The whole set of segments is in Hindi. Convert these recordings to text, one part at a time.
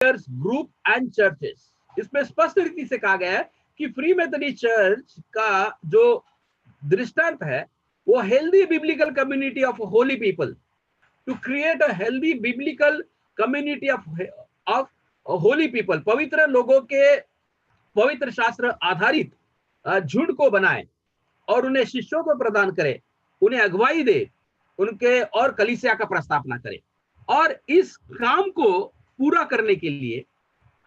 Group and churches. इसमें स्पष्ट रीति से कहा गया है कि फ्री मेथोडिस्ट चर्च का जो दृष्टांत है वो healthy biblical community of holy people, to create a healthy biblical community of holy people, पवित्र लोगों के पवित्र शास्त्र आधारित झुंड को बनाए और उन्हें शिष्यों को प्रदान करे, उन्हें अगुवाई दे, उनके और कलीसिया का प्रस्तावना करे। और इस काम को पूरा करने के लिए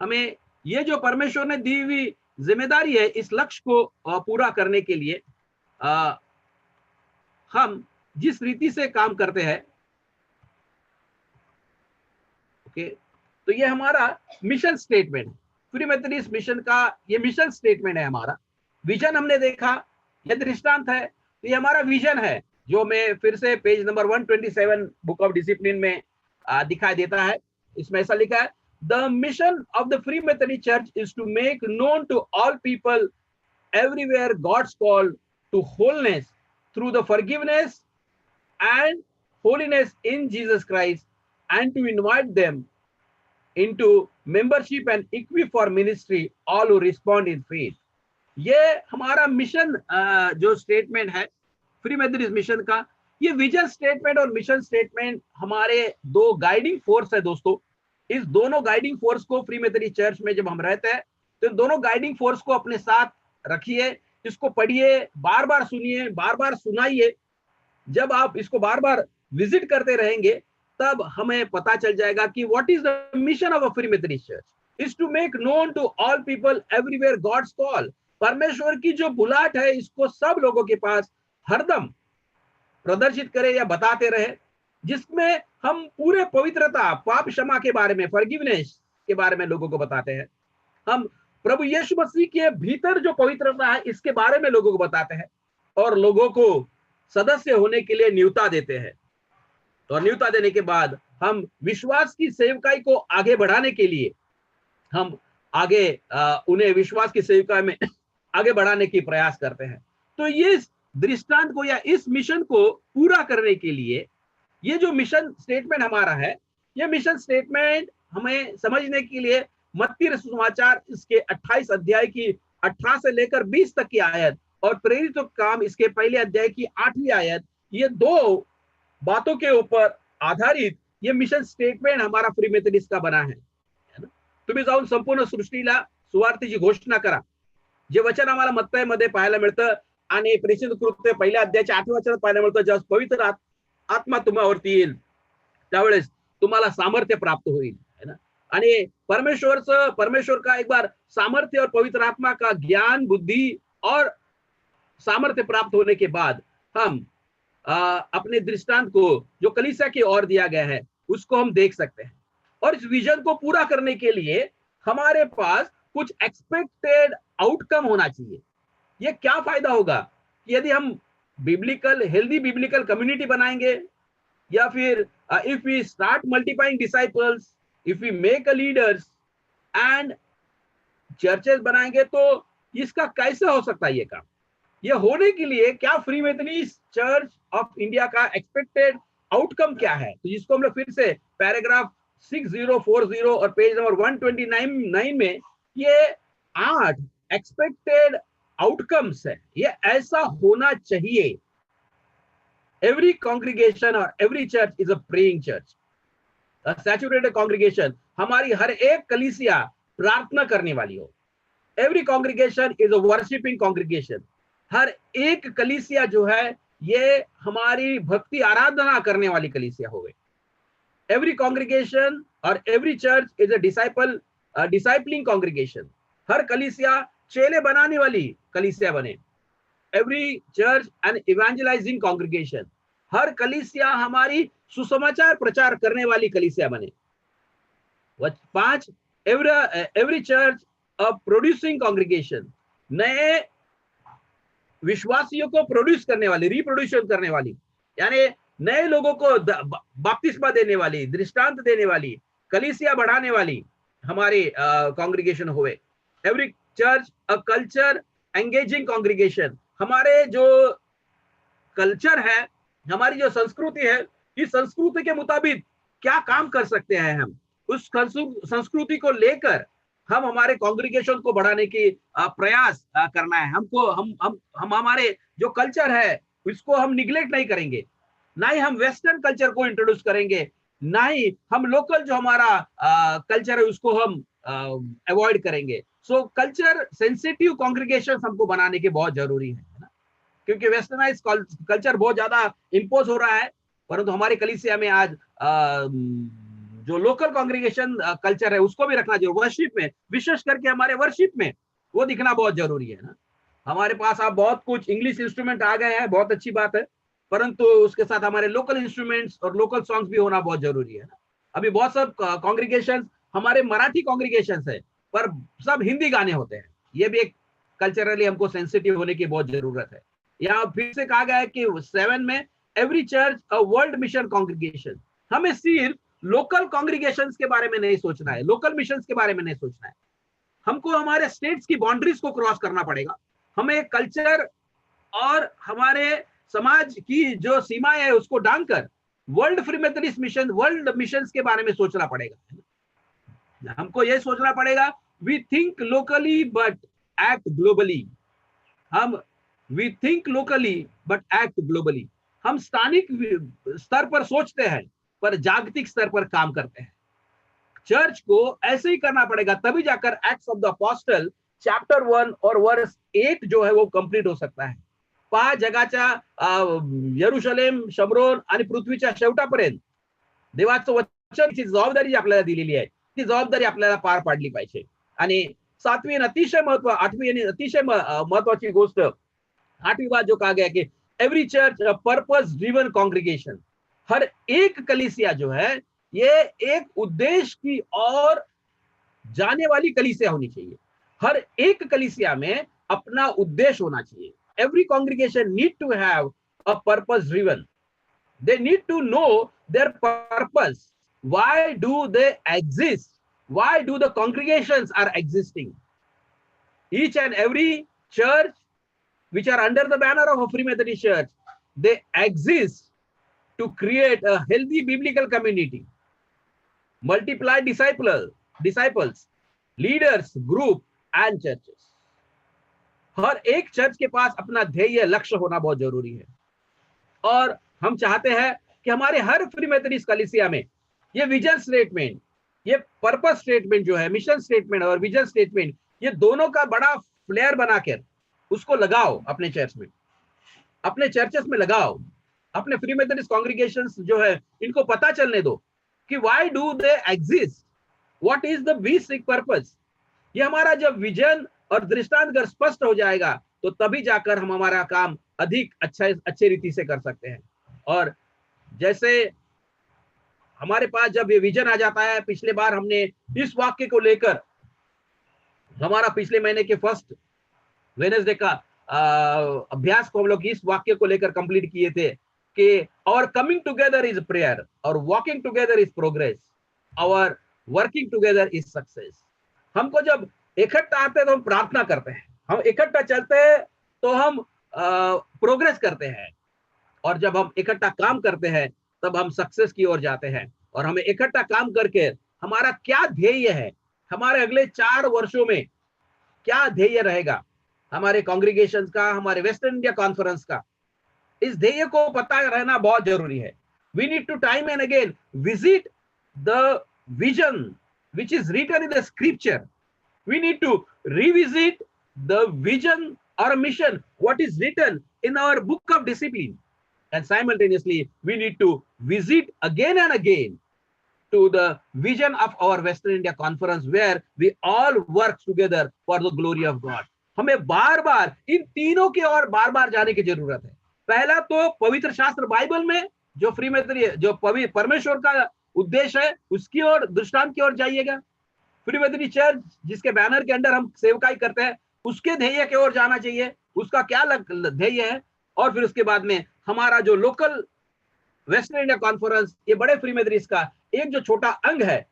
हमें ये जो परमेश्वर ने दी हुई जिम्मेदारी है, इस लक्ष्य को पूरा करने के लिए हम जिस रीति से काम करते हैं, ओके, तो ये हमारा मिशन स्टेटमेंट है। फ्री मेथोडिस्ट मिशन का ये मिशन स्टेटमेंट है। हमारा विजन हमने देखा, ये दृष्टांत है, तो ये हमारा विजन है, जो मैं फिर से page number 127 book of discipline में दिखाई देता है। इसमें ऐसा लिखा है, the mission of the free Methodist church is to make known to all people everywhere God's call to holiness through the forgiveness and holiness in Jesus Christ, and to invite them into membership and equip for ministry all who respond in faith। ये हमारा मिशन जो स्टेटमेंट है फ्री मेथोडिस्ट मिशन का, ये विजन स्टेटमेंट और मिशन स्टेटमेंट हमारे दो गाइडिंग फोर्स है दोस्तों। इस दोनों गाइडिंग फोर्स को फ्री मेथोडिस्ट चर्च में जब हम रहते हैं तो इन दोनों गाइडिंग फोर्स को अपने साथ रखिए, इसको पढ़िए, बार बार सुनिए, बार बार सुनाइए। जब आप इसको बार बार विजिट करते रहेंगे तब हमें पता चल जाएगा कि what is the mission of a free Methodist church is to make known to all people everywhere God's call. परमेश्वर की जो बुलाहट है इसको सब लोगों के पास हरदम प्रदर्शित करें या बताते रहे, जिसमें हम पूरे पवित्रता, पाप क्षमा के बारे में, फॉरगिवनेस के बारे में लोगों को बताते हैं। हम प्रभु यीशु मसीह के भीतर जो पवित्रता है इसके बारे में लोगों को बताते हैं और लोगों को सदस्य होने के लिए न्योता देते हैं। और न्योता देने के बाद हम विश्वास की सेवकाई को आगे बढ़ाने के लिए हम आगे उन्हें विश्वास की सेवकाई में आगे बढ़ाने की प्रयास करते हैं। तो ये दृष्टांत को या इस मिशन को पूरा करने के लिए ये जो मिशन स्टेटमेंट हमारा है, ये मिशन स्टेटमेंट हमें समझने के लिए मत्ती सुसमाचार इसके 28 अध्याय की 18 से लेकर 20 तक की आयत और प्रेरितों का काम इसके पहले अध्याय की 8वीं आयत, ये दो बातों के ऊपर आधारित ये मिशन स्टेटमेंट हमारा फ्री मेथोडिस्ट का बना है ना। तुम्ही जाऊन संपूर्ण सृष्टीला सुवार्थीची घोषणा करा, जे वचन आम्हाला मत्तईमध्ये पाहायला मिळतं आणि प्रेषित कृत्य पहिल्या अध्यायाच्या 8व्या वचनात पाहायला मिळतं, जेव्हा पवित्र आत्मा तुम्हावरती येईल त्यावेळेस तुम्हाला सामर्थ्य प्राप्त होईल, है ना। आणि परमेश्वर का एक बार सामर्थ्य और पवित्र आत्मा का ज्ञान, बुद्धि और सामर्थ्य प्राप्त होने के बाद हम अपने दृष्टांत को जो कलीसिया की ओर दिया गया है उसको हम देख सकते हैं। और इस विजन को पूरा करने के लिए हमारे पास कुछ एक्सपेक्टेड आउटकम होना चाहिए। ये क्या फायदा होगा यदि हम हेल्दी बिब्लिकल कम्युनिटी बनाएंगे, या फिर if we start multiplying disciples, if we make a leaders and churches बनाएंगे, तो इसका कैसे हो सकता है ये काम। ये होने के लिए क्या free Methodist church of India का एक्सपेक्टेड आउटकम क्या है, तो जिसको हम लोग फिर से पैराग्राफ 6040 और पेज नंबर 129 में ये 8 एक्सपेक्टेड आउटकम्स है। ये ऐसा होना चाहिए। एवरी कॉन्ग्रीगेशन और every church is a praying church, a saturated congregation. हमारी हर एक कलीसिया प्रार्थना करने वाली हो। Every congregation is a worshipping congregation. हर एक कलीसिया जो है ये हमारी भक्ति आराधना करने वाली कलीसिया हो गई। एवरी कॉन्ग्रीगेशन और every church is a discipling congregation. हर कलीसिया चेले बनाने वाली कलीसिया बने। Every church an evangelizing congregation. हर कलीसिया हमारी सुसमाचार प्रचार करने वाली कलीसिया बने। 5 every church a producing congregation. नए विश्वासियों को प्रोड्यूस करने वाली, रिप्रोड्यूशन करने वाली, यानी नए लोगों को बपतिस्मा देने वाली, दृष्टांत देने वाली, कलीसिया बढ़ाने वाली हमारी कॉन्ग्रीगेशन हुए। Every church a culture engaging congregation. हमारे जो कल्चर है, हमारी जो संस्कृति है, इस संस्कृति के मुताबिक क्या काम कर सकते हैं हम, उस संस्कृति को लेकर हम हमारे कांग्रीगेशन को बढ़ाने की प्रयास करना है। हमको हम हमारे जो कल्चर है उसको हम निग्लेक्ट नहीं करेंगे, ना ही हम वेस्टर्न कल्चर को इंट्रोड्यूस करेंगे, ना ही हम लोकल जो हमारा कल्चर है उसको हम अवॉइड करेंगे। सो कल्चर सेंसिटिव कांग्रीगेशन हमको बनाने के बहुत जरूरी है ना, क्योंकि वेस्टर्नाइज कल्चर बहुत ज्यादा इम्पोज हो रहा है, परंतु हमारे कलीसिया में आज जो लोकल कांग्रीगेशन कल्चर है उसको भी रखना जरूरी, वर्शिप में, विशेष करके हमारे वर्शिप में वो दिखना बहुत जरूरी है ना। हमारे पास आप बहुत कुछ इंग्लिश इंस्ट्रूमेंट आ गए हैं, बहुत अच्छी बात है, परंतु उसके साथ हमारे लोकल इंस्ट्रूमेंट्स और लोकल सॉन्ग्स भी होना बहुत जरूरी है ना। अभी बहुत सब कांग्रीगेशन हमारे मराठी कांग्रीगेशन है पर सब हिंदी गाने होते हैं, ये भी एक कल्चरली हमको सेंसिटिव होने की बहुत जरूरत है। यहाँ फिर से कहा गया है कि 7 में every church a world mission congregation. हमें सिर्फ लोकल कांग्रीगेशंस के बारे में नहीं सोचना है, लोकल मिशंस के बारे में नहीं सोचना है, हमको हमारे स्टेट्स की बाउंड्रीज को क्रॉस करना पड़ेगा। हमें कल्चर और हमारे समाज की जो सीमाएं है उसको डालकर world free Methodist mission, world missions के बारे में सोचना पड़ेगा। हमको यह सोचना पड़ेगा, we think locally but act globally. We think locally but act globally. हम स्थानिक स्तर पर सोचते हैं पर जागतिक स्तर पर काम करते हैं। चर्च को ऐसे ही करना पड़ेगा, तभी जाकर acts of the apostle chapter 1 और वर्स 8 जो है वो कंप्लीट हो सकता है। 5 जगाच्या यरुशलेम, शमरोन आणि पृथ्वीच्या शेवटापर्यंत देवाचं वचनची जबाबदारी आपल्याला दिलेली आहे, ती जबाबदारी आपल्याला पार पाडली पाहिजे। आणि 7वी आणि अतिशय 8वी आणि अतिशय महत्वाची गोष्ट 8वीं बात जो कहा गया कि every church purpose driven congregation. हर एक कलीसिया जो है ये एक उद्देश्य की ओर जाने वाली कलीसिया होनी चाहिए। हर एक कलीसिया में अपना उद्देश्य होना चाहिए। Every congregation need to have a purpose driven. They need to know their purpose. Why do they exist? Why do the congregations are existing? Each and every church which are under the banner of a Free Methodist Church, they exist to create a healthy biblical community, multiply disciples, leaders, group and churches. हर एक चर्च के पास अपना ध्येय, लक्ष्य होना बहुत जरूरी है। और हम चाहते हैं कि हमारे हर फ्री मेथोडिस्ट कलीसिया में ये विजन स्टेटमेंट, ये पर्पस स्टेटमेंट जो है, मिशन स्टेटमेंट और विजन स्टेटमेंट, ये दोनों का बड़ा फ्लेयर बनाकर उसको लगाओ अपने चर्च में, अपने चर्चेस में लगाओ। अपने फ्री मेथोडिस्ट कांग्रीगेशंस जो है इनको पता चलने दो कि why do they exist, what is the basic purpose. ये हमारा जब विजन और दृष्टांत अगर स्पष्ट हो जाएगा तो तभी जाकर हम हमारा काम अधिक अच्छे रीति से कर सकते हैं। और जैसे हमारे पास जब ये विजन आ जाता है, पिछले बार हमने इस वाक्य को लेकर हमारा पिछले महीने के फर्स्ट वेडनेसडे का अभ्यास को हम लोग इस वाक्य को लेकर कंप्लीट किए थे कि our coming together is prayer और walking together is progress, our working together is success. हमको जब इकट्ठा आते हैं तो हम प्रार्थना करते हैं, हम इकट्ठा चलते हैं तो हम प्रोग्रेस करते हैं, और जब हम इकट्ठा काम करते हैं तब हम सक्सेस की ओर जाते हैं। और हमें इकट्ठा काम करके हमारा क्या ध्येय है, हमारे अगले 4 वर्षों में क्या ध्येय रहेगा हमारे कांग्रीगेशन का, हमारे वेस्टर्न इंडिया कॉन्फ्रेंस का, इस ध्येय को पता रहना बहुत जरूरी है। We need to time and again visit the vision which is written in the scripture. We need to revisit the vision or mission what is written in our book of discipline, and simultaneously we need to visit again and again to the vision of our Western India Conference where we all work together for the glory of God. हमें बार बार इन तीनों की ओर बार बार जाने की जरूरत है। पहला तो पवित्र शास्त्र बाइबल में जो फ्री मेथोडिस्ट जो परमेश्वर का उद्देश्य है उसकी ओर, दृष्टांत की ओर जाइएगा। फ्री मेथोडिस्ट चर्च जिसके बैनर के अंडर हम सेवकाई करते हैं उसके ध्येय की ओर जाना चाहिए, उसका क्या ध्येय है। और फिर उसके बाद में हमारा जो लोकल वेस्टर्न इंडिया कॉन्फ्रेंस, ये बड़े फ्री मेथोडिस्ट का एक जो छोटा अंग है,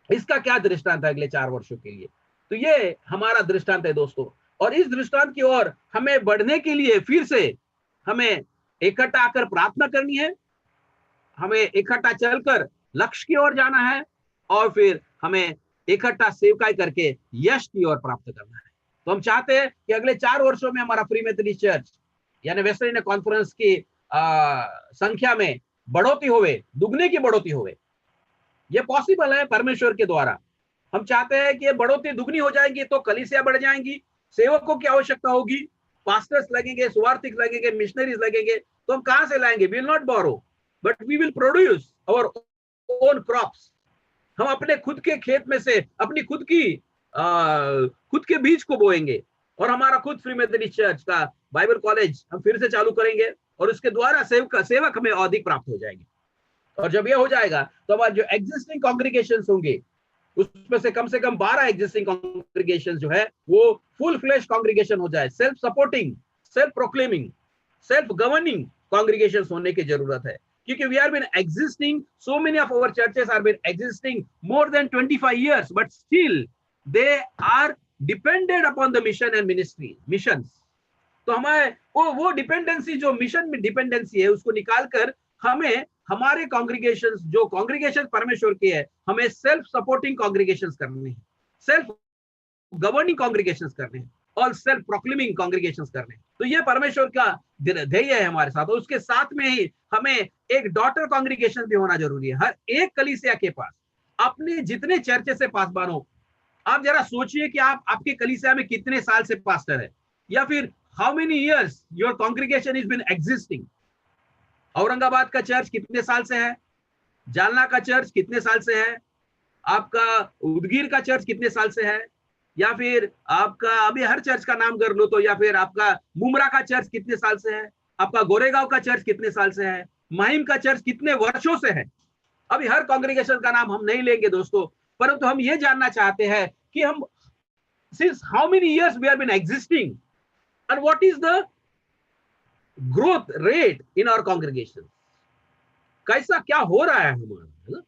इसका क्या दृष्टांत है अगले 4 वर्षों के लिए। तो ये हमारा दृष्टांत है दोस्तों, और इस दृष्टांत की ओर हमें बढ़ने के लिए फिर से हमें इकट्ठा आकर प्रार्थना करनी है, हमें इकट्ठा चलकर लक्ष्य की ओर जाना है, और फिर हमें इकट्ठा सेवकाई करके यश की ओर प्राप्त करना है। तो हम चाहते हैं कि अगले 4 वर्षों में हमारा फ्री मेथोडिस्ट चर्च यानी वेस्टर्न कॉन्फ्रेंस की संख्या में बढ़ोतरी होवे, दुगने की बढ़ोतरी होवे। ये पॉसिबल है परमेश्वर के द्वारा। हम चाहते हैं कि ये बढ़ोतरी दुगनी हो जाएगी तो कलीसिया बढ़ जाएंगी, सेवकों की आवश्यकता होगी, पास्टर्स लगेंगे, सुवार्थिक लगेंगे, मिशनरीज लगेंगे, तो हम कहां से लाएंगे? We will not borrow but we will produce our own crops. हम अपने खुद के खेत में से अपनी खुद के बीज को बोएंगे और हमारा खुद फ्री मेथोडिस्ट चर्च का बाइबल कॉलेज हम फिर से चालू करेंगे और उसके द्वारा सेवक हमें अधिक प्राप्त हो जाएंगे। और जब ये हो जाएगा तो हमारे जो एग्जिस्टिंग कॉन्ग्रीगेशंस होंगे उसमें से कम 12 एग्जिस्टिंग कॉन्ग्रीगेशन जो है वो फुल फ्लैश कॉन्ग्रीगेशन हो जाए, self supporting, self proclaiming, self governing congregations होने की जरूरत है। क्योंकि we have been existing, so many of our churches have been existing more than 25 years, but still they are dependent upon the mission and ministry missions। तो हमें वो डिपेंडेंसी, जो मिशन में डिपेंडेंसी है, उसको निकालकर हमें हमारे कॉन्ग्रीगेशंस, जो कॉन्ग्रीगेशन परमेश्वर की है, हमें सेल्फ सपोर्टिंग कॉन्ग्रीगेशंस करने हैं, सेल्फ गवर्निंग कॉन्ग्रीगेशंस करने हैं और सेल्फ प्रोक्लेमिंग कॉन्ग्रीगेशंस करने हैं। तो ये परमेश्वर का ध्येय है हमारे साथ। और उसके साथ में ही हमें एक डॉटर कॉन्ग्रीगेशन भी होना जरूरी है। हर एक कलीसिया के पास अपने जितने चर्चे से पासबान हो, आप जरा सोचिए कि आप आपके कलीसिया में कितने साल से पास्टर है, या फिर how many years your congregation is been existing. Aurangabad का चर्च कितने साल से है, जालना का चर्च कितने साल से है, आपका उदगीर का चर्च कितने साल से है, या फिर आपका अभी हर चर्च का नाम कर लो तो, या फिर आपका मुमरा का चर्च कितने साल से है, आपका गोरेगांव का चर्च कितने साल से है, महिम का चर्च कितने वर्षों से है। अभी हर कांग्रेगेशन का नाम हम नहीं लेंगे दोस्तों, परंतु हम ये जानना चाहते हैं कि हम since how many years we have been existing and what is the growth rate in our congregation. कैसा क्या हो रहा है हमारा,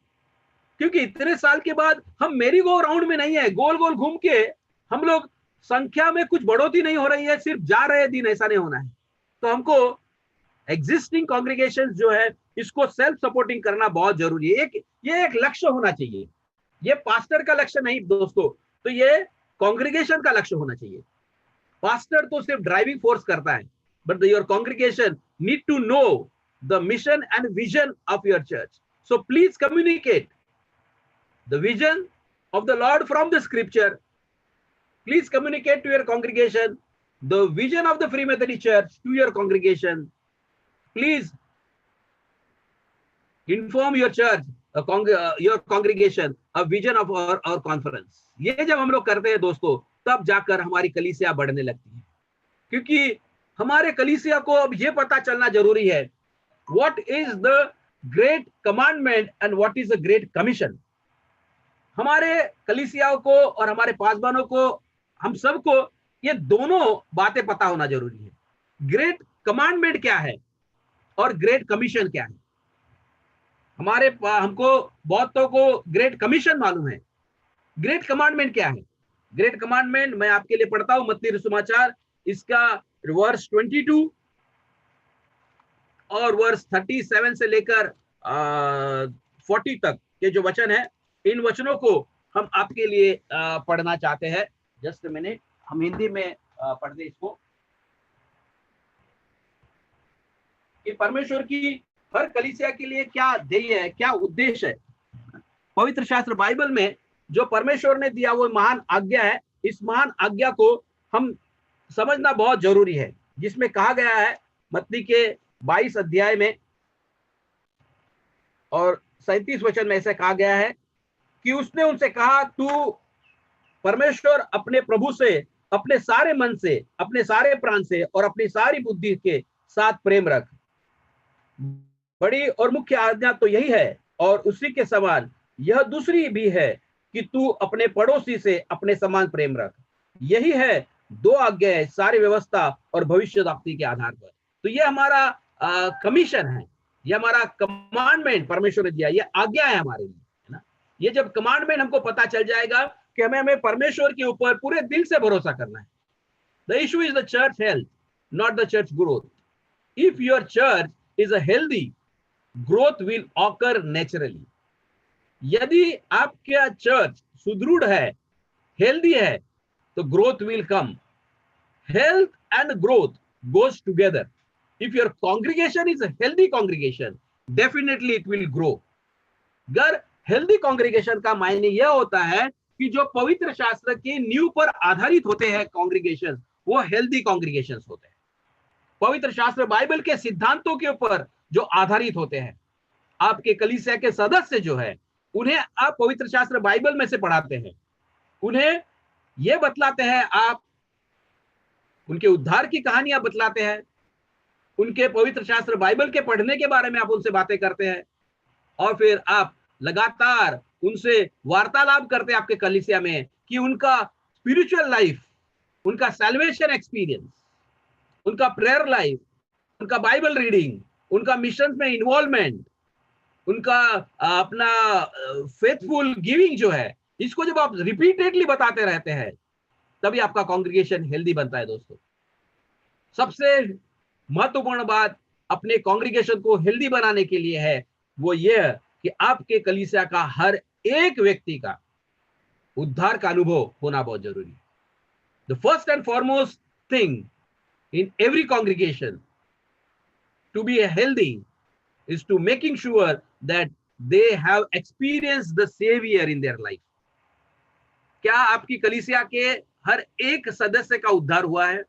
क्योंकि इतने साल के बाद हम मेरी गो राउंड में नहीं है, गोल गोल घूम के हम लोग संख्या में कुछ बढ़ोतरी नहीं हो रही है, सिर्फ जा रहे दिन, ऐसा नहीं होना है। तो हमको एग्जिस्टिंग कॉन्ग्रेगेशन जो है इसको सेल्फ सपोर्टिंग करना बहुत जरूरी है। ये एक लक्ष्य होना चाहिए, ये पास्टर का लक्ष्य नहीं दोस्तों, तो ये कॉन्ग्रेगेशन का लक्ष्य होना चाहिए। पास्टर तो सिर्फ ड्राइविंग फोर्स करता है, but your congregation need to know the mission and vision of your church. So please communicate the vision of the Lord from the scripture. Please communicate to your congregation the vision of the Free Methodist Church to your congregation. Please inform your church, your congregation, a vision of our conference. ये जब हम लोग करते हैं दोस्तों, तब जाकर हमारी कलीसिया बढ़ने लगती है। क्योंकि हमारे कलीसिया को अब ये पता चलना जरूरी है, what is the great commandment and what is the great commission। हमारे कलीसियाओं को और हमारे पासबानों को, हम सबको ये दोनों बातें पता होना जरूरी है। ग्रेट कमांडमेंट क्या है और ग्रेट कमीशन क्या है। हमको बहुतों को ग्रेट कमीशन मालूम है, ग्रेट कमांडमेंट क्या है। ग्रेट कमांडमेंट मैं आपके लिए पढ़ता हूं, मत्ती सुसमाचार, इसका वर्स 22 और वर्स 37 से लेकर 40 तक के जो वचन है, इन वचनों को हम आपके लिए पढ़ना चाहते हैं। जस्ट मिनट, हम हिंदी में पढ़ते इसको, कि परमेश्वर की हर कलीसिया के लिए क्या ध्येय है, क्या उद्देश्य है। पवित्र शास्त्र बाइबल में जो परमेश्वर ने दिया वो महान आज्ञा है। इस महान आज्ञा को हम समझना बहुत जरूरी है, जिसमें कहा गया है मत्ती के 22 अध्याय में और 37 वचन में ऐसे कहा गया है कि उसने उनसे कहा, तू परमेश्वर अपने प्रभु से अपने सारे मन से, अपने सारे प्राण से और अपनी सारी बुद्धि के साथ प्रेम रख। बड़ी और मुख्य आज्ञा तो यही है, और उसी के समान यह दूसरी भी है कि तू अपने पड़ोसी से अपने समान प्रेम रख। यही है 2 आज्ञाएं सारी व्यवस्था और भविष्यवाणी के आधार पर। तो ये हमारा कमीशन है, ये हमारा कमांडमेंट परमेश्वर ने दिया, ये आज्ञा है हमारे लिए, है ना। ये जब कमांडमेंट हमको पता चल जाएगा कि हमें परमेश्वर के ऊपर पूरे दिल से भरोसा करना है। The issue is the church health, not the church growth. If your church is a healthy, growth will occur naturally. यदि आपका चर्च सुदृढ़ है, हेल्दी है, तो growth will come. Health and growth goes together. If your congregation is a healthy congregation, definitely it will grow. अगर हेल्दी कॉन्ग्रीगेशन का मायने यह होता है कि जो पवित्र शास्त्र के नींव पर आधारित होते हैं कॉन्ग्रीगेशन, वो हेल्दी कॉन्ग्रीगेशन होते हैं. पवित्र शास्त्र बाइबल के सिद्धांतों के ऊपर जो आधारित होते हैं. आपके कलीसिया के सदस्य जो है, उन्हें आप पवित्र शास्त्र बाइबल में से पढ़ाते हैं, उन्हें यह बतलाते हैं, आप उनके उद्धार की कहानियां बतलाते हैं, उनके पवित्र शास्त्र बाइबल के पढ़ने के बारे में आप उनसे बातें करते हैं, और फिर आप लगातार उनसे वार्तालाप करते हैं आपके कलीसिया में कि उनका स्पिरिचुअल लाइफ, उनका सैल्वेशन एक्सपीरियंस, उनका प्रेयर लाइफ, उनका बाइबल रीडिंग, उनका मिशन में इन्वॉल्वमेंट, उनका अपना फेथफुल गिविंग जो है, इसको जब आप रिपीटेडली बताते रहते हैं, तभी आपका कॉन्ग्रीगेशन हेल्दी बनता है. दोस्तों, सबसे महत्वपूर्ण बात अपने कॉन्ग्रीगेशन को हेल्दी बनाने के लिए है, वो ये कि आपके कलीसिया का हर एक व्यक्ति का उद्धार का अनुभव होना बहुत जरूरी है. The first and foremost thing in every congregation to be healthy is to making sure that they have experienced the savior in their life. क्या आपकी कलीसिया के हर एक सदस्य का उद्धार हुआ है?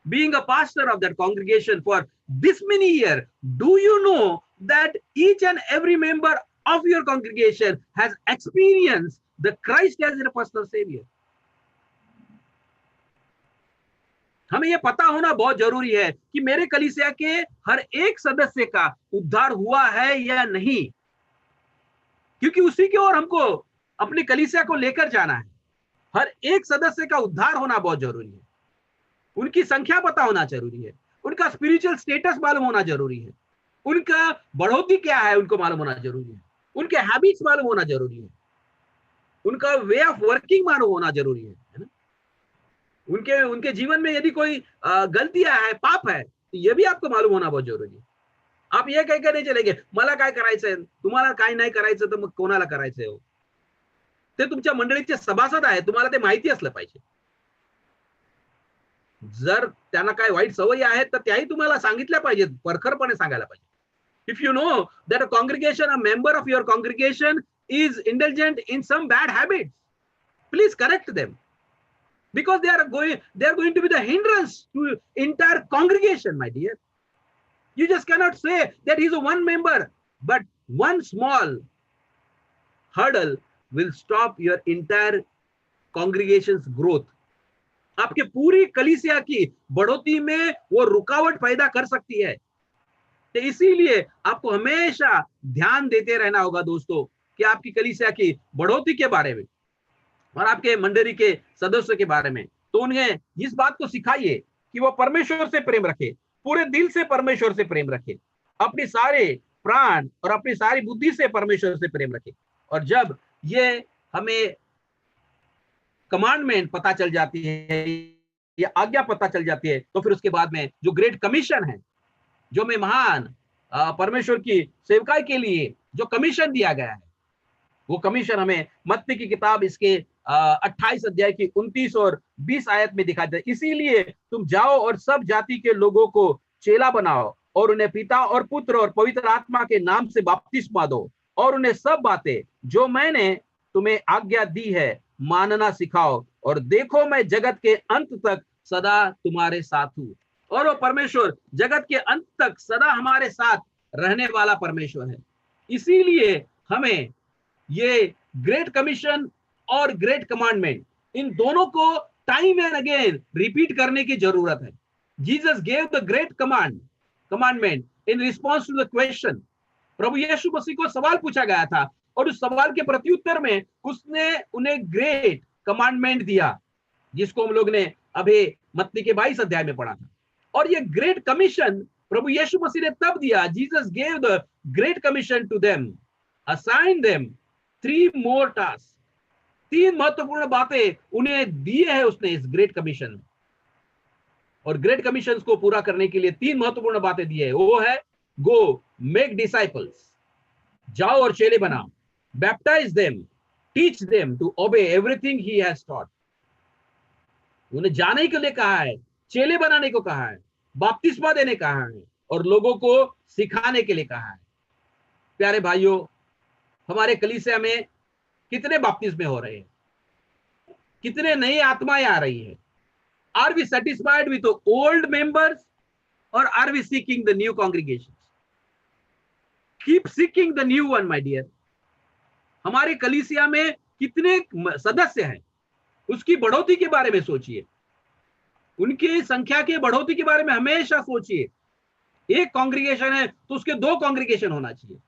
Being a pastor of that congregation for this many years, do you know that each and every member of your congregation has experienced the Christ as their personal savior? हमें यह पता होना बहुत जरूरी है कि मेरे कलीसिया के हर एक सदस्य का उद्धार हुआ है या नहीं, क्योंकि उसी की ओर हमको अपने कलीसिया को लेकर जाना है. हर एक सदस्य का उद्धार होना बहुत जरूरी है. उनकी संख्या पता होना जरूरी है, उनका स्पिरिचुअल स्टेटस मालूम होना जरूरी है, उनका बढ़ोतरी क्या है उनको मालूम होना जरूरी है, उनके हैबिट्स मालूम होना जरूरी है, उनका वे ऑफ वर्किंग मालूम होना जरूरी है ना. उनके जीवन में यदि कोई गलतियां है, पाप है, तो ये भी आपको मालूम होना बहुत जरूरी है. आप ये कह नाही चलेगे मला काय करायचंय, तुम्हाला काय नाही करायचं, तर मग कोणाला करायचंय हो? ते तुमच्या मंडळीचे सभासद आहे, तुम्हाला ते माहिती असलं पाहिजे. जर त्यांना काय वाईट सवयी आहेत, तर त्याही तुम्हाला सांगितल्या पाहिजेत, परखरपणे सांगायला पाहिजे. If you know that a congregation, a member of your congregation is indulgent in some bad habits, please correct them. Because they are going to be the hindrance to entire congregation, my dear. You just cannot say that he's a one member, but one small hurdle will stop your entire congregation's growth. आपके पूरी कलीसिया की बढ़ोतरी में वो रुकावट पैदा कर सकती है. तो इसीलिए आपको हमेशा ध्यान देते रहना होगा दोस्तों कि आपकी कलीसिया की बढ़ोतरी के बारे में और आपके मंडली के सदस्यों के बारे में. तो उन्हें इस बात को सिखाइए कि वो परमेश्वर से प्रेम रखे, पूरे दिल से परमेश्वर से प्रेम रखे, अपनी सारे प्राण और अपनी सारी बुद्धि से परमेश्वर से प्रेम रखे. और जब ये हमें कमांडमेंट पता चल जाती है, ये आज्ञा पता चल जाती है, तो फिर उसके बाद में जो ग्रेट कमीशन है, जो में महान परमेश्वर की सेवकाई के लिए जो कमीशन दिया गया है, वो कमीशन हमें मत्ती की किताब इसके 28 अध्याय की 29 और 20 आयत में दिखाई दे. इसीलिए तुम जाओ और सब जाति के लोगों को चेला बनाओ और उन्हें पिता और पुत्र और पवित्र आत्मा के नाम से बपतिस्मा दो और उन्हें सब बातें जो मैंने तुम्हें आज्ञा दी है मानना सिखाओ, और देखो मैं जगत के अंत तक सदा तुम्हारे साथ हूं. और वो परमेश्वर जगत के अंत तक सदा हमारे साथ रहने वाला परमेश्वर है. इसीलिए हमें ये ग्रेट कमीशन और ग्रेट कमांडमेंट, इन दोनों को टाइम एंड अगेन रिपीट करने की जरूरत है. Jesus gave the great commandment in response to the question. प्रभु यीशु मसीह को सवाल पूछा गया था और उस सवाल के प्रत्युत्तर में उसने उन्हें ग्रेट कमांडमेंट दिया, जिसको हम लोग ने अभी मत्ती के 22 अध्याय में पढ़ा था. और ये ग्रेट कमीशन प्रभु यीशु मसीह ने तब दिया. Jesus gave the great commission to them, assign them 3 more tasks. 3 महत्वपूर्ण बातें उन्हें दिए हैं उसने इस ग्रेट कमीशन. और ग्रेट कमीशन को पूरा करने के लिए 3 महत्वपूर्ण बातें दी है. वो है गो मेक डिसाइपल्स, जाओ और चेले बनाओ. Baptize them, teach them to obey everything he has taught. उन्हें जाने के लिए कहा है, चेले बनाने को कहा है, बपतिस्मा देने कहा है और लोगों को सिखाने के लिए कहा है। प्यारे भाइयों, हमारे कलीसिया में कितने बपतिस्मे हो रहे हैं, कितने नई आत्माएं आ रही है। Are we satisfied with old members और are we seeking the new congregation? Keep seeking the new one my dear. हमारे कलीसिया में कितने सदस्य हैं, उसकी बढ़ोतरी के बारे में सोचिए, उनकी संख्या के बढ़ोतरी के बारे में हमेशा सोचिए। एक कांग्रीगेशन है तो उसके 2 कांग्रीगेशन होना चाहिए।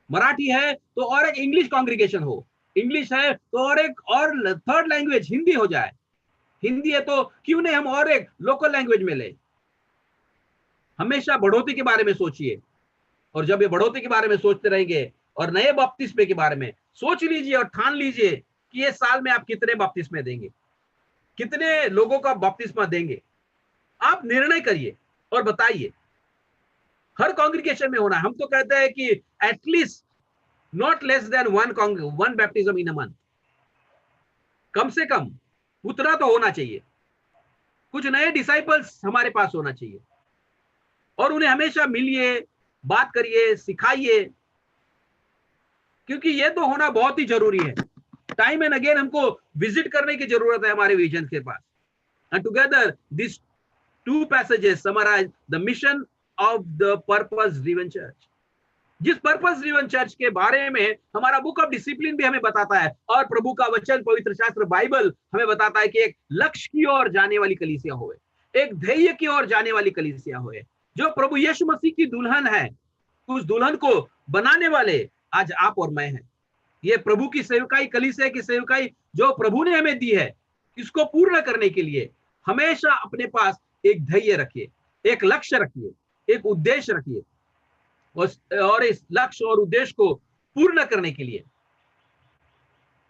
मराठी है तो और एक इंग्लिश कांग्रीगेशन हो, इंग्लिश है तो और एक और थर्ड लैंग्वेज हिंदी हो जाए, हिंदी है तो क्यों नहीं हम और एक लोकल लैंग्वेज में ले। हमेशा बढ़ोतरी के बारे में सोचिए, और जब ये बढ़ोतरी के बारे में सोचते रहेंगे और नए बपतिस्मे के बारे में सोच लीजिए और ठान लीजिए कि ये साल में आप कितने बपतिस्मे देंगे, कितने लोगों का बपतिस्मा देंगे। आप निर्णय करिए और बताइए। हर कांग्रीगेशन में होना है। हम तो कहते हैं कि at least not less than one baptism in a month, कम से कम उतना तो होना चाहिए। कुछ नए डिसाइपल्स हमारे पास होना चाहिए और उन्हें हमेशा मिलिए, बात करिए, सिखाइए, क्योंकि ये तो होना बहुत ही जरूरी है। टाइम एंड अगेन हमको विजिट करने की जरूरत है हमारे विजन के पास। And together this 2 passages summarize the mission of the purpose driven church। जिस पर्पस ड्रिवन चर्च के बारे में हमारा बुक ऑफ डिसिप्लिन भी हमें बताता है और प्रभु का वचन पवित्र शास्त्र बाइबल हमें बताता है कि एक लक्ष्य की ओर जाने वाली कलीसिया होए, एक ध्येय की ओर जाने वाली कलीसिया होए, जो प्रभु यीशु मसीह की दुल्हन है। उस दुल्हन को बनाने वाले आज आप और मैं हैं। ये प्रभु की सेवकाई, कलीसिया की सेवकाई जो प्रभु ने हमें दी है, इसको पूर्ण करने के लिए हमेशा अपने पास एक ध्येय रखिए, एक लक्ष्य रखिए, एक उद्देश्य रखिए, और इस लक्ष्य और उद्देश्य को पूर्ण करने के लिए,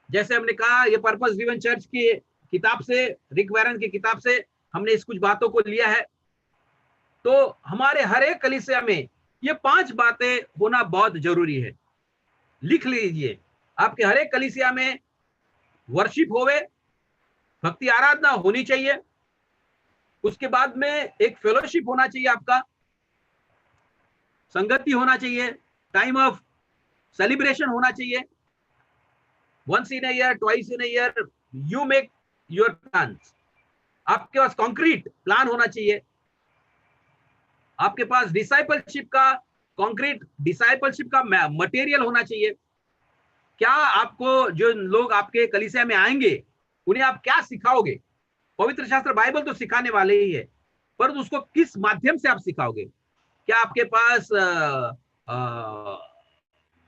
जैसे हमने कहा, ये पर्पस ड्रिवन चर्च की किताब से, रिक वैरन की किताब से हमने इस कुछ बातों को लिया है। तो हमारे हर एक कलीसिया में ये 5 बातें होना बहुत जरूरी है। लिख लीजिए। आपके हर एक कलीसिया में वर्शिप होवे, भक्ति आराधना होनी चाहिए, उसके बाद में एक फेलोशिप होना चाहिए, आपका संगति होना चाहिए, टाइम ऑफ सेलिब्रेशन होना चाहिए, once in a year, twice in a year you make your plans. आपके पास कॉन्क्रीट प्लान होना चाहिए, आपके पास डिसाइपलशिप का कॉन्क्रीट डिसाइपलशिप का मटेरियल होना चाहिए। क्या आपको, जो लोग आपके कलीसिया में आएंगे, उन्हें आप क्या सिखाओगे? पवित्र शास्त्र बाइबल तो सिखाने वाले ही है, पर उसको किस माध्यम से आप सिखाओगे? क्या आपके पास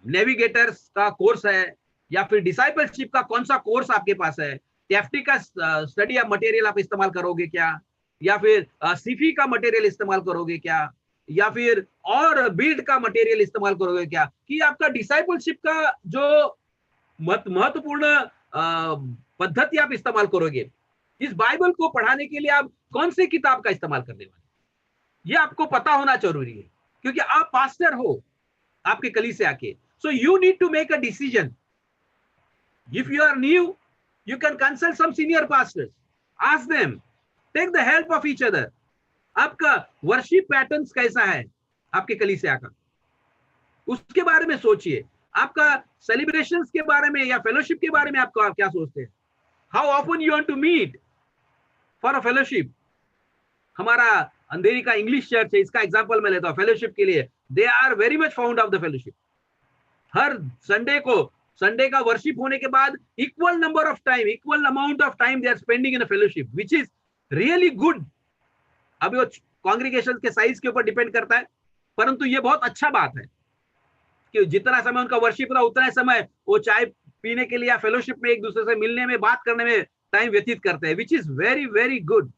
नेविगेटर्स का कोर्स है, या फिर डिसाइपलशिप का कौन सा कोर्स आपके पास है? टीएफटी का स्टडी आप मटेरियल आप इस्तेमाल करोगे क्या, या फिर सीफी का मटेरियल इस्तेमाल करोगे क्या, या फिर और बिल्ड का मटेरियल इस्तेमाल करोगे क्या? कि आपका डिसाइपलशिप का जो महत्वपूर्ण पद्धति आप इस्तेमाल करोगे, इस बाइबल को पढ़ाने के लिए आप कौन सी किताब का इस्तेमाल करने वाले, ये आपको पता होना जरूरी है, क्योंकि आप पास्टर हो आपके कलीसिया के। So you need to make a decision. If you are new, you can consult some senior pastors, ask them, take the help of each other। आपका वर्शिप पैटर्न्स कैसा है आपके कलीसिया का, उसके बारे में सोचिए। आपका सेलिब्रेशंस के बारे में या फेलोशिप के बारे में आप क्या सोचते हैं? How often you want to meet for a fellowship? हमारा अंधेरी का इंग्लिश चर्च है, इसका एग्जांपल मैं लेता हूं फेलोशिप के लिए। They are very much found of the fellowship. हर संडे का वर्शिप होने के बाद equal number of time, equal amount of time they are spending in a fellowship, which is really good. अब वो कांग्रीगेशन के साइज के ऊपर डिपेंड करता है, परंतु ये बहुत अच्छा बात है कि जितना समय उनका वर्शिप रहा, उतना समय वो चाय पीने के लिए या फेलोशिप में एक दूसरे से मिलने में, बात करने में टाइम व्यतीत करते हैं, which is very very good.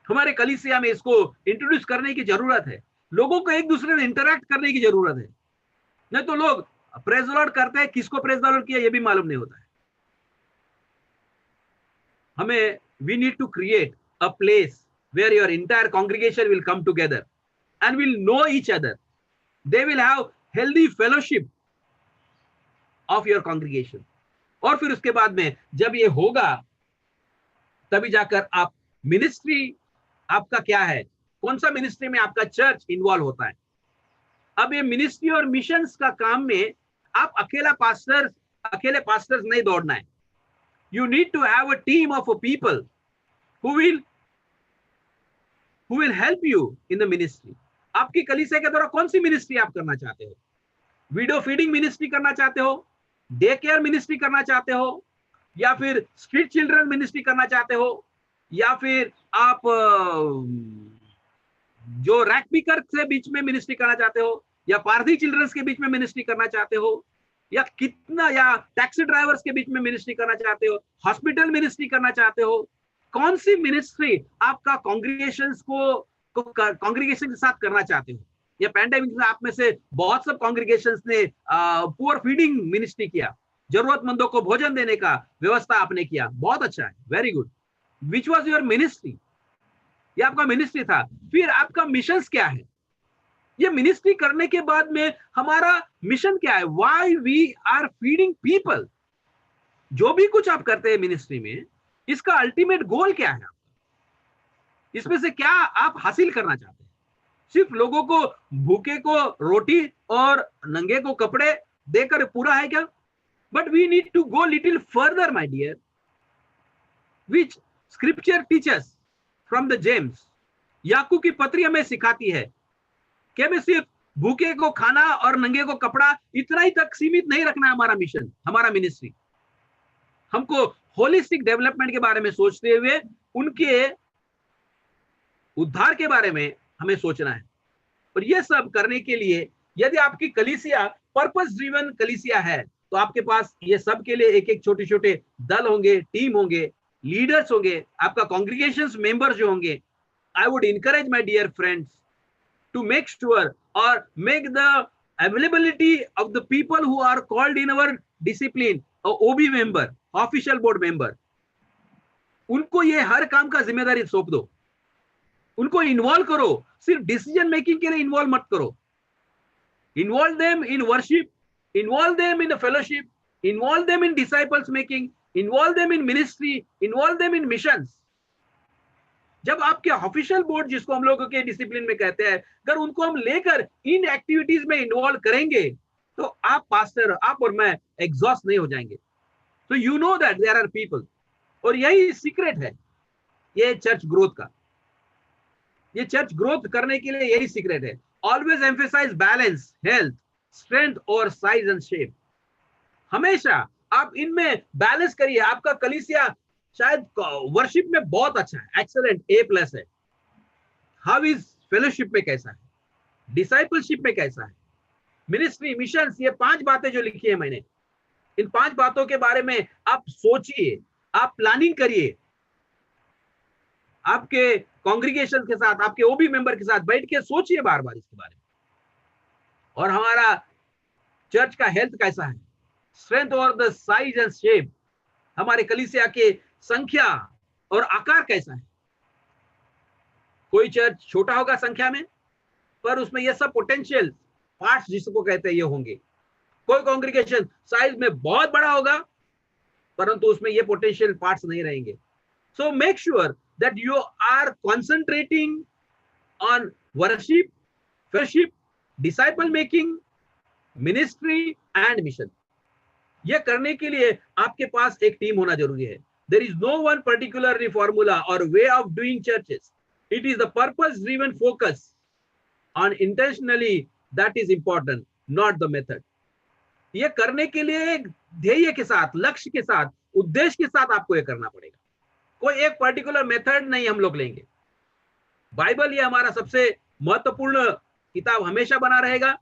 हमारे कलीसिया में इसको इंट्रोड्यूस करने की जरूरत है। लोगों को एक दूसरे से इंटरैक्ट करने की जरूरत है, नहीं तो लोग प्रेज द लॉर्ड करते हैं, किसको प्रेज द लॉर्ड किया ये भी मालूम नहीं होता है। हमें we need to create a place where your entire congregation will come together and will know each other. They will have healthy fellowship. Of your congregation. और फिर उसके बाद में जब ये होगा तभी जाकर आप मिनिस्ट्री आपका क्या है, कौन सा मिनिस्ट्री में आपका चर्च इन्वॉल्व होता है। अब ये मिनिस्ट्री और मिशंस का काम में आप अकेले पास्टर्स नहीं दौड़ना है। You need to have a team of people who will help you in the ministry। आपकी कलीसिया के द्वारा कौन सी मिनिस्ट्री आप करना चाहते हो? विडो फीडिंग मिनिस्ट्री करना चाहते हो, डे केयर मिनिस्ट्री करना चाहते हो, या फिर स्ट्रीट चिल्ड्रन मिनिस्ट्री करना चाहते हो, या फिर आप जो रैक पिकर से बीच में मिनिस्ट्री करना चाहते हो, या पारधी चिल्ड्रंस के बीच में मिनिस्ट्री करना चाहते हो, या टैक्सी ड्राइवर्स के बीच में मिनिस्ट्री करना चाहते हो, हॉस्पिटल मिनिस्ट्री करना चाहते हो? कौन सी मिनिस्ट्री आपका कांग्रीगेशन के साथ करना चाहते हो? या पैंडेमिक में आप में से बहुत सब कांग्रीगेशंस ने पुअर फीडिंग मिनिस्ट्री किया, जरूरतमंदों को भोजन देने का व्यवस्था आपने किया, बहुत अच्छा है, very good. Which was your ministry? ये आपका मिनिस्ट्री था। फिर आपका मिशंस क्या है? ये मिनिस्ट्री करने के बाद में हमारा मिशन क्या है? Why we are feeding people. जो भी कुछ आप करते हैं मिनिस्ट्री में, इसका अल्टीमेट गोल क्या है? इसमें से क्या आप हासिल करना चाहते हैं? सिर्फ लोगों को भूखे को रोटी और नंगे को कपड़े देकर पूरा है क्या? But we need to go little further my dear, which scripture teachers from the James. Yakub की पत्री हमें सिखाती है कि हमें सिर्फ भूखे को खाना और नंगे को कपड़ा इतना ही तक सीमित नहीं रखना है हमारा मिशन, हमारा मिनिस्ट्री। हमको होलिस्टिक डेवलपमेंट के बारे में सोचते हुए उनके उद्धार के बारे में हमें सोचना है। और यह सब करने के लिए यदि आपकी कलीसिया पर्पस ड्रिवन कलीसिया है, तो आपके पास ये सब के लिए एक एक छोटे छोटे दल होंगे, टीम होंगे, लीडर्स होंगे, आपका कांग्रीगेशंस मेंबर जो होंगे। I would encourage my dear friends to make sure or make the availability of the people who are called in our discipline a OB member, official board member, उनको ये हर काम का जिम्मेदारी सौंप दो, उनको इन्वॉल्व करो। सिर्फ डिसीजन मेकिंग के लिए इन्वॉल्व मत करो। Involve them in worship, involve them in fellowship, involve them in disciples making, involve them in ministry, involve them in missions. जब आपके ऑफिशियल बोर्ड, जिसको हम लोगों के डिसिप्लिन में कहते हैं, अगर उनको हम लेकर इन एक्टिविटीज में इन्वॉल्व करेंगे, तो आप पास्टर, आप और मैं एग्जॉस्ट नहीं हो जाएंगे। तो you know that there are people, और यही सीक्रेट है ये चर्च ग्रोथ का। ये चर्च ग्रोथ करने के लिए यही सीक्रेट है। Always emphasize balance, health, strength और साइज एंड शेप। हमेशा आप इनमें बैलेंस करिए। आपका कलीसिया शायद वर्शिप में बहुत अच्छा है, एक्सेलेंट, A+ है। हाउ इज फेलोशिप में कैसा है, डिसाइपलशिप में कैसा है, मिनिस्ट्री, मिशंस, ये 5 बातें जो लिखी है मैंने, इन 5 बातों के बारे में आप सोचिए, आप प्लानिंग करिए। आपके कांग्रीगेशन के साथ, आपके OB मेंबर के साथ बैठ के सोचिए बार बार इसके बारे में। और हमारा चर्च का हेल्थ कैसा है, स्ट्रेंथ और द साइज एंड शेप, हमारे कलीसिया के संख्या और आकार कैसा है। कोई चर्च छोटा होगा संख्या में, पर उसमें ये सब पोटेंशियल पार्ट्स जिसको कहते हैं ये होंगे। कोई कांग्रीगेशन साइज में बहुत बड़ा होगा, परंतु उसमें ये पोटेंशियल पार्ट्स नहीं रहेंगे। So make sure that you are concentrating on worship, fellowship, disciple making, ministry and mission. यह करने के लिए आपके पास एक टीम होना जरूरी है। There is no one particular formula or way of doing churches. It is the purpose-driven focus on intentionally that is important, not the method. ये करने के लिए एक ध्येय के साथ, लक्ष्य के साथ, उद्देश्य के साथ आपको ये करना पड़ेगा। कोई एक पर्टिकुलर मेथड नहीं हम लोग लेंगे। बाइबल ये हमारा सबसे महत्वपूर्ण किताब हमेशा बना रहेगा,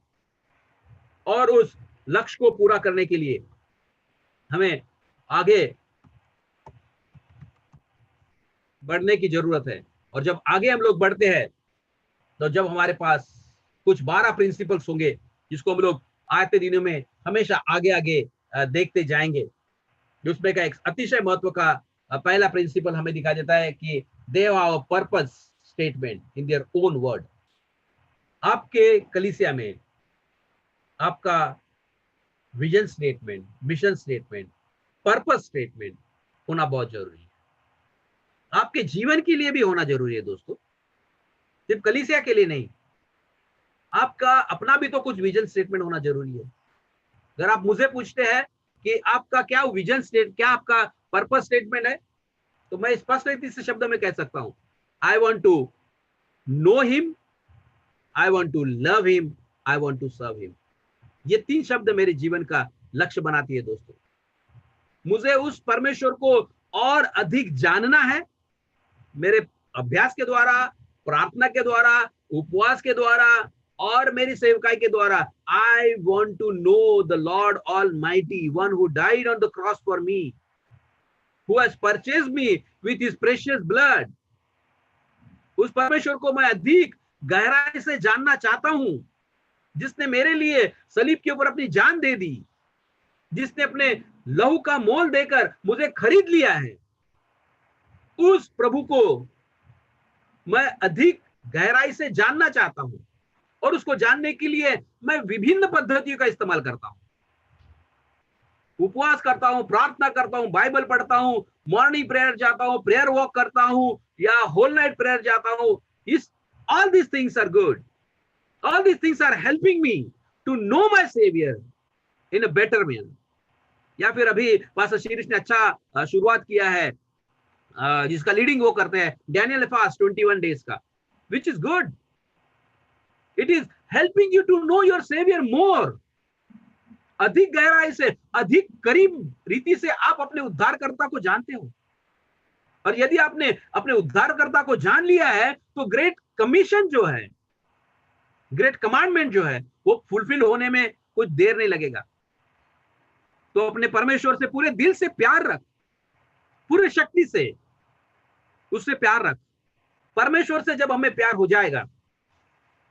और उस लक्ष्य को पूरा करने के लिए हमें आगे बढ़ने की जरूरत है। और जब आगे हम लोग बढ़ते हैं, तो जब हमारे पास कुछ 12 प्रिंसिपल्स होंगे, जिसको हम लोग आते दिनों में हमेशा आगे आगे देखते जाएंगे, जिसमें का एक अतिशय महत्व का पहला प्रिंसिपल हमें दिखा देता है कि they have a purpose statement in their own word. आपके कलीसिया में आपका vision statement, mission statement, purpose statement होना बहुत जरूरी है। आपके जीवन के लिए भी होना जरूरी है दोस्तों, सिर्फ कलीसिया के लिए नहीं। आपका अपना भी तो कुछ विजन स्टेटमेंट होना जरूरी है। अगर आप मुझे पूछते हैं कि आपका क्या विजन स्टेट, क्या आपका पर्पस स्टेटमेंट है, तो मैं स्पष्ट रीति से शब्द में कह सकता हूं, I want to know him, I want to love him, I want to serve him. ये 3 शब्द मेरे जीवन का लक्ष्य बनाती है दोस्तों। मुझे उस परमेश्वर को और अधिक जानना है, मेरे अभ्यास के द्वारा, प्रार्थना के द्वारा, उपवास के द्वारा और मेरी सेवकाई के द्वारा। I want to know the Lord almighty, one who died on the cross for me, who has purchased me with his precious blood. उस परमेश्वर को मैं अधिक गहराई से जानना चाहता हूं, जिसने मेरे लिए सलीब के ऊपर अपनी जान दे दी, जिसने अपने लहू का मोल देकर मुझे खरीद लिया है। उस प्रभु को मैं अधिक गहराई से जानना चाहता हूं, और उसको जानने के लिए मैं विभिन्न पद्धतियों का इस्तेमाल करता हूं। उपवास करता हूं, प्रार्थना करता हूं, बाइबल पढ़ता हूं, मॉर्निंग प्रेयर जाता हूं, प्रेयर वॉक करता हूं, या होल नाइट प्रेयर जाता हूं। इस all these things are good, all these things are helping me to know my saviour in a better way. या फिर अभी पास्टर शीरिश ने अच्छा शुरुआत किया है, जिसका लीडिंग वो करते हैं, डैनियल फास्ट 21 डेज का, which is good. It is helping you to know your saviour more. अधिक गहराई से, अधिक करीब रीति से आप अपने उद्धारकर्ता को जानते हो। और यदि आपने अपने उद्धारकर्ता को जान लिया है, तो ग्रेट कमीशन जो है, ग्रेट कमांडमेंट जो है, वो फुलफिल होने में कुछ देर नहीं लगेगा। तो अपने परमेश्वर से पूरे दिल से प्यार रख, पूरे शक्ति से उससे प्यार रख। परमेश्वर से जब हमें प्यार हो जाएगा,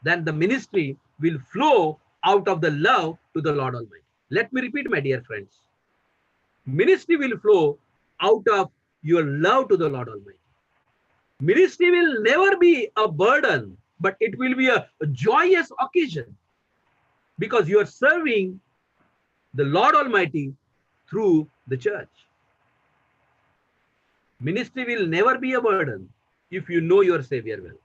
then the ministry will flow out of the love to the Lord Almighty. Let me repeat, my dear friends. Ministry will flow out of your love to the Lord Almighty. Ministry will never be a burden, but it will be a joyous occasion, because you are serving the Lord Almighty through the church. Ministry will never be a burden if you know your Savior well.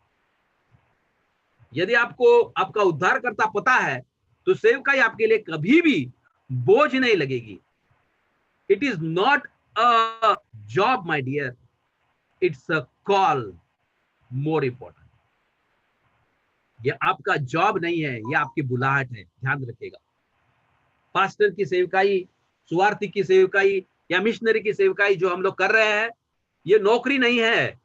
यदि आपको आपका उद्धारकर्ता पता है, तो सेवकाई आपके लिए कभी भी बोझ नहीं लगेगी। It is not a job my dear, it's a call, more important. ये आपका जॉब नहीं है, ये आपकी बुलाहट है, ध्यान रखिएगा। पास्टर की सेवकाई, सुवार्थी की सेवकाई या मिशनरी की सेवकाई जो हम लोग कर रहे हैं, ये नौकरी नहीं है,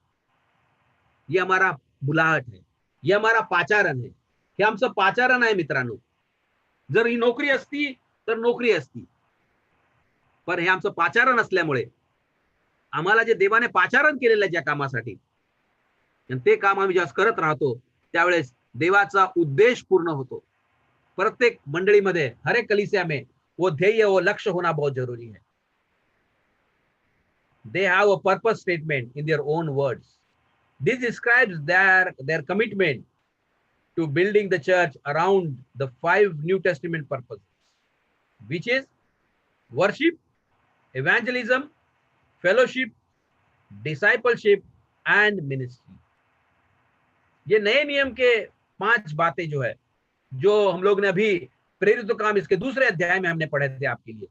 ये हमारा बुलाहट है, ये हमारा पाचारण है। हे आमचं पाचारण आहे मित्रांनो। जर ही नोकरी असती तर नोकरी असती, पण हे आमचं पाचारण असल्यामुळे आम्हाला जे देवाने पाचारण केलेलं आहे ज्या कामासाठी, ते काम आम्ही जेव्हा करत राहतो, त्यावेळेस देवाचा उद्देश पूर्ण होतो। प्रत्येक मंडळीमध्ये, हर एक कलीसिया में वो ध्येय, वो लक्ष्य होना बहुत जरूरी है। They have a purpose statement in their own words. This describes their commitment to building the church around the 5 New Testament purposes, which is worship, evangelism, fellowship, discipleship and ministry. ये नए नियम के 5 बातें जो है, जो हम लोग ने अभी प्रेरित काम इसके दूसरे अध्याय में हमने पढ़े थे आपके लिए,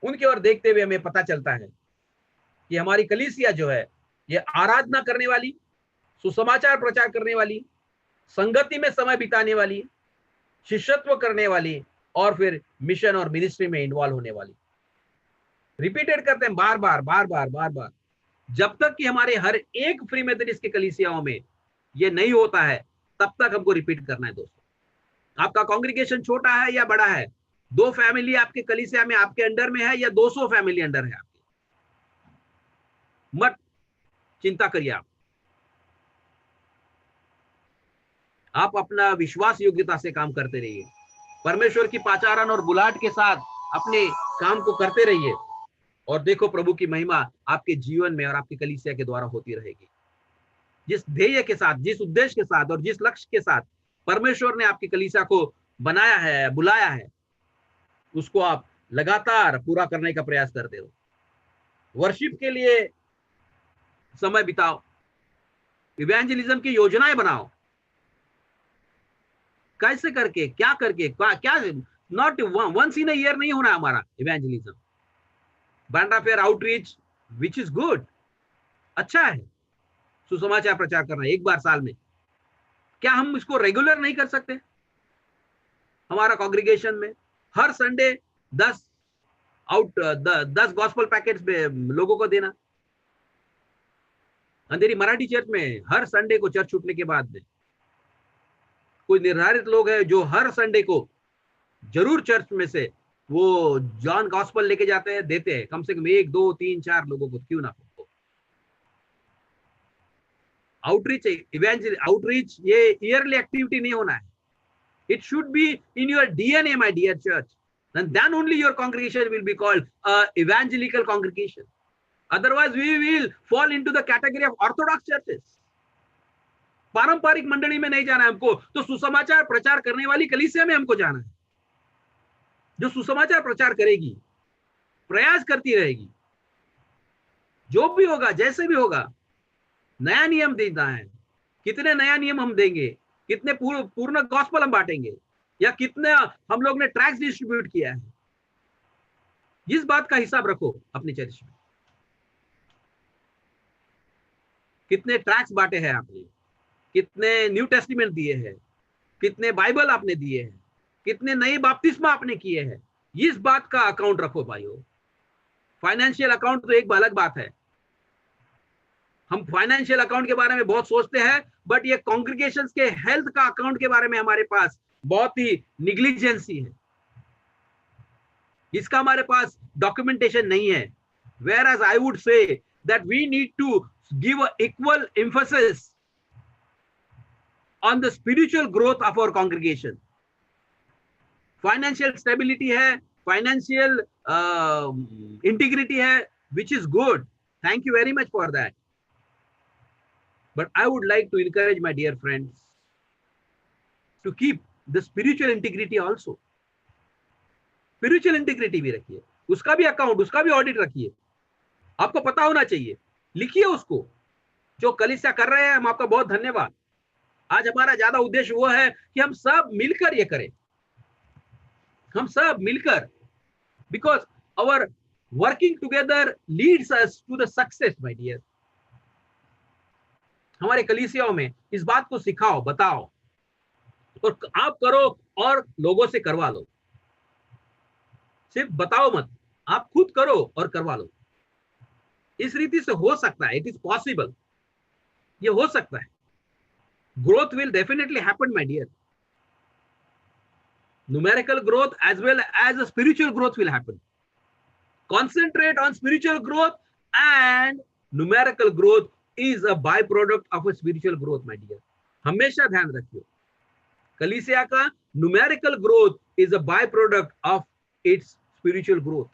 उनकी ओर देखते हुए हमें पता चलता है कि हमारी कलीसिया जो है, ये आराधना करने वाली, सुसमाचार प्रचार करने वाली, संगति में समय बिताने वाली, शिष्यत्व करने वाली, और फिर मिशन और मिनिस्ट्री में इन्वॉल्व होने वाली। रिपीटेड करते हैं बार बार बार बार बार बार, जब तक कि हमारे हर एक फ्री मेथोडिस्ट की कलीसियाओं में ये नहीं होता है, तब तक हमको रिपीट करना है दोस्तों। आपका कांग्रीगेशन छोटा है या बड़ा है, 2 फैमिली आपके कलीसिया में आपके अंडर में है या 200 फैमिली अंडर है आपके, मत चिंता करिए। आप अपना विश्वास योग्यता से काम करते रहिए, परमेश्वर की पाचारण और बुलाहट के साथ अपने काम को करते रहिए, और देखो प्रभु की महिमा आपके जीवन में और आपकी कलीसिया के द्वारा होती रहेगी। जिस ध्येय के साथ, जिस उद्देश्य के साथ और जिस लक्ष्य के साथ परमेश्वर ने आपकी कलीसिया को बनाया है, बुलाया है, उसको आप लगातार पूरा करने का प्रयास करते हो। वर्शिप के लिए समय बिताओ, इवेंजलिज्म की योजनाएं बनाओ, कैसे करके, क्या करके, क्या, not once in a year नहीं होना हमारा evangelism. Band of outreach which is good, अच्छा है सुसमाचार प्रचार करना एक बार साल में। क्या हम इसको रेगुलर नहीं कर सकते? हमारा कांग्रीगेशन में हर संडे 10 गॉस्पल पैकेट्स लोगों को देना। अंधेरी मराठी चर्च में हर संडे को चर्च छूटने के बाद में कोई निर्धारित लोग हैं जो हर संडे को जरूर चर्च में से वो जॉन गॉस्पल लेके जाते हैं, देते हैं, कम से कम 1 2 3 4 लोगों को क्यों ना हो। आउटरीच, इवेंजल आउटरीच ये ईयरली एक्टिविटी नहीं होना है। It should be in your DNA, my dear church. And then only your congregation will be called evangelical congregation. Otherwise, we will fall into the category of orthodox churches. पारंपरिक मंडली में नहीं जाना है हमको, तो सुसमाचार प्रचार करने वाली कलीसिया में हमको जाना है, जो सुसमाचार प्रचार करेगी, प्रयास करती रहेगी। जो भी होगा, जैसे भी होगा, नया नियम देना है। कितने नया नियम हम देंगे, कितने पूर्ण गॉस्पल हम बांटेंगे, या कितने हम लोग ने ट्रैक्स डिस्ट्रीब्यूट किया है, इस बात का हिसाब रखो अपनी चर्च में। कितने ट्रैक्स बांटे हैं आपने, कितने न्यू टेस्टिमेंट दिए हैं, कितने बाइबल आपने दिए हैं, कितने नए बपतिस्मा आपने किए हैं, इस बात का अकाउंट रखो भाइयों। फाइनेंशियल अकाउंट तो एक अलग बात है। हम फाइनेंशियल अकाउंट के बारे में बहुत सोचते हैं, बट ये कॉन्ग्रीगेशंस के हेल्थ का अकाउंट के बारे में हमारे पास बहुत ही निग्लिजेंसी है। इसका हमारे पास डॉक्यूमेंटेशन नहीं है। Whereas I would say that we need to give an equal emphasis on the spiritual growth of our congregation. Financial stability है, financial integrity है, which is good. Thank you very much for that. But I would like to encourage my dear friends to keep the spiritual integrity also. Spiritual integrity भी रखिए, उसका भी अकाउंट, उसका भी ऑडिट रखिए। आपको पता होना चाहिए, लिखिए उसको। जो कलीसिया कर रहे हैं, हम आपका बहुत धन्यवाद। आज हमारा ज्यादा उद्देश्य वो है कि हम सब मिलकर ये करें, हम सब मिलकर, because our working together leads us to the success my dear. हमारे कलीसियाओं में इस बात को सिखाओ, बताओ, और आप करो और लोगों से करवा लो। सिर्फ बताओ मत, आप खुद करो और करवा लो। इस रीति से हो सकता है, इट इज पॉसिबल, ये हो सकता है। Growth will definitely happen my dear. numerical growth as well as a spiritual growth will happen. Concentrate on spiritual growth, and numerical growth is a byproduct of a spiritual growth my dear. हमेशा ध्यान रखिए, कलीसिया का numerical growth is a byproduct of its spiritual growth.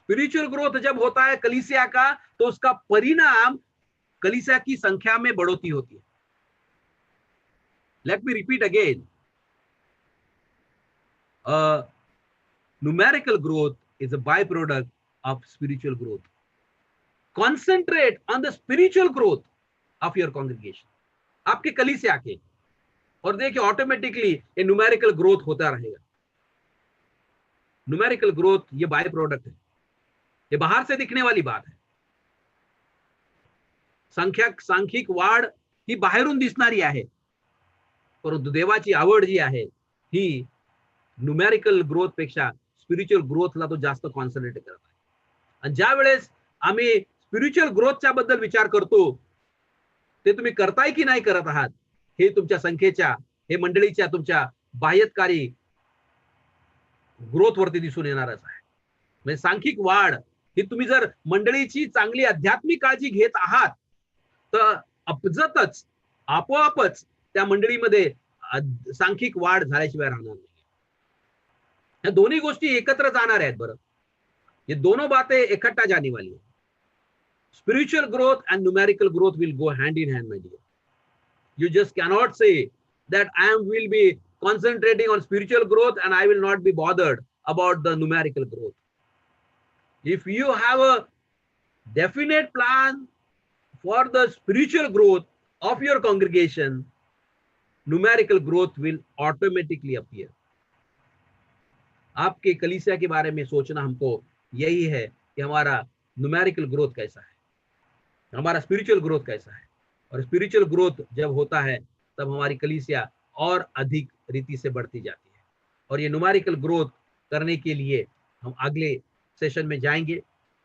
Spiritual growth जब होता है कलीसिया का, तो उसका परिणाम कलीसिया की संख्या में बढ़ोतरी होती है। Let me repeat again. Numerical growth is a byproduct of spiritual growth. Concentrate on the spiritual growth of your congregation, आपके कलीसिया के, और देखिए ऑटोमेटिकली ये न्यूमेरिकल ग्रोथ होता रहेगा। न्यूमेरिकल ग्रोथ ये बाय प्रोडक्ट है, ये बाहर से दिखने वाली बात है। सांख्यिक वाढ ही बाहेरून दिसणारी आहे, परंतु देवाची आवड जी आहे ही न्यूमेरिकल ग्रोथ पेक्षा स्पिरिच्युअल ग्रोथला तो जास्त कॉन्सन्ट्रेट करत आहे। आणि ज्या वेळेस आम्ही स्पिरिच्युअल ग्रोथच्या बद्दल विचार करतो, ते तुम्ही करताय की नाही करत आहात हे तुमच्या संख्येच्या, हे मंडळीच्या तुमच्या बाह्यकारी ग्रोथ वरती दिसून येणारच आहे। म्हणजे सांख्यिक वाढ ही तुम्ही जर मंडळीची चांगली आध्यात्मिक काळजी घेत आहात, तर अपजतच आपोआपच त्या मंडळीमध्ये सांख्यिक वाढ झाल्याशिवाय राहणार नाही। या दोन्ही गोष्टी एकत्र जाणार आहेत बरं, ये दोनों बातें इकट्ठा जाने वाली है। Spiritual growth and numerical growth will go hand in hand, my dear. You just cannot say that I will be concentrating on spiritual growth and I will not be bothered about the numerical growth. If you have a definite plan for the spiritual growth of your congregation, numerical growth will automatically appear. आपके कलीसिया के बारे में सोचना हमको यही है कि हमारा न्यूमेरिकल ग्रोथ कैसा है, हमारा स्पिरिचुअल ग्रोथ कैसा है। और स्पिरिचुअल ग्रोथ जब होता है तब हमारी कलीसिया और अधिक रीति से बढ़ती जाती है। और ये न्यूमेरिकल ग्रोथ करने के लिए हम अगले सेशन में जाएंगे,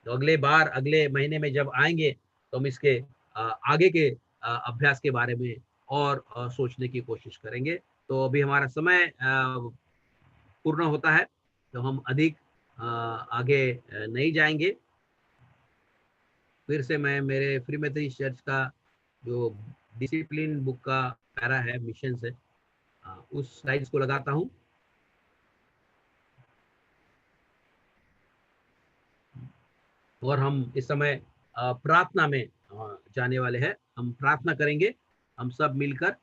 तो अगले बार अगले महीने में जब आएंगे तो हम इसके आगे के अभ्यास के बारे में और सोचने की कोशिश करेंगे। तो अभी हमारा समय पूर्ण होता है, तो हम अधिक आगे नहीं जाएंगे। फिर से मैं मेरे फ्री मेथोडिस्ट चर्च का जो डिसिप्लिन बुक का पैरा है, मिशन है, उस स्लाइड्स को लगाता हूं। और हम इस समय प्रार्थना में जाने वाले हैं। हम प्रार्थना करेंगे हम सब मिलकर,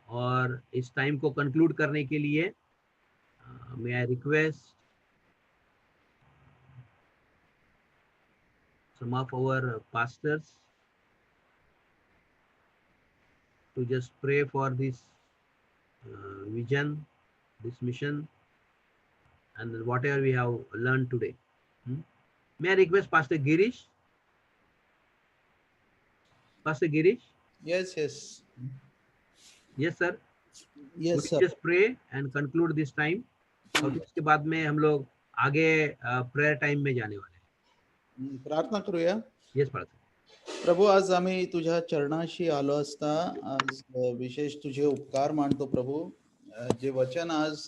और इस टाइम को कंक्लूड करने के लिए may I request some of our pastors to just pray for this vision, this mission, and whatever we have learned today. May I request Pastor Girish? Pastor Girish? Yes, yes. Yes, sir. Yes, Would sir. you just pray and conclude this time? और उसके बाद में हम लोग आगे प्रेयर टाइम में जाने वाले हैं। प्रार्थना करूया। Yes, Pastor. प्रभू, आज आम्ही तुझ्या चरणाशी आलो असता आज विशेष तुझे उपकार मानतो प्रभू, जे वचन आज